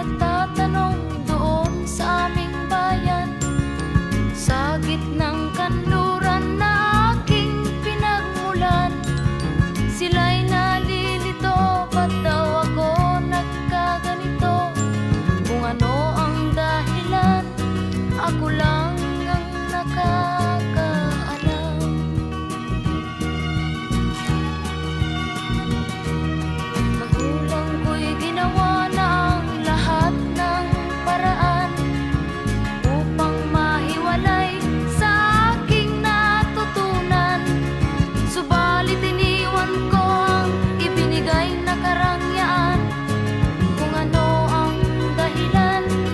nagtatanong doon sa aming bayan, sa gitnang kanluran na aking pinagmulan. Sila'y nalilito, ba't daw ako nagkaganito? Kung ano ang dahilan, ako lang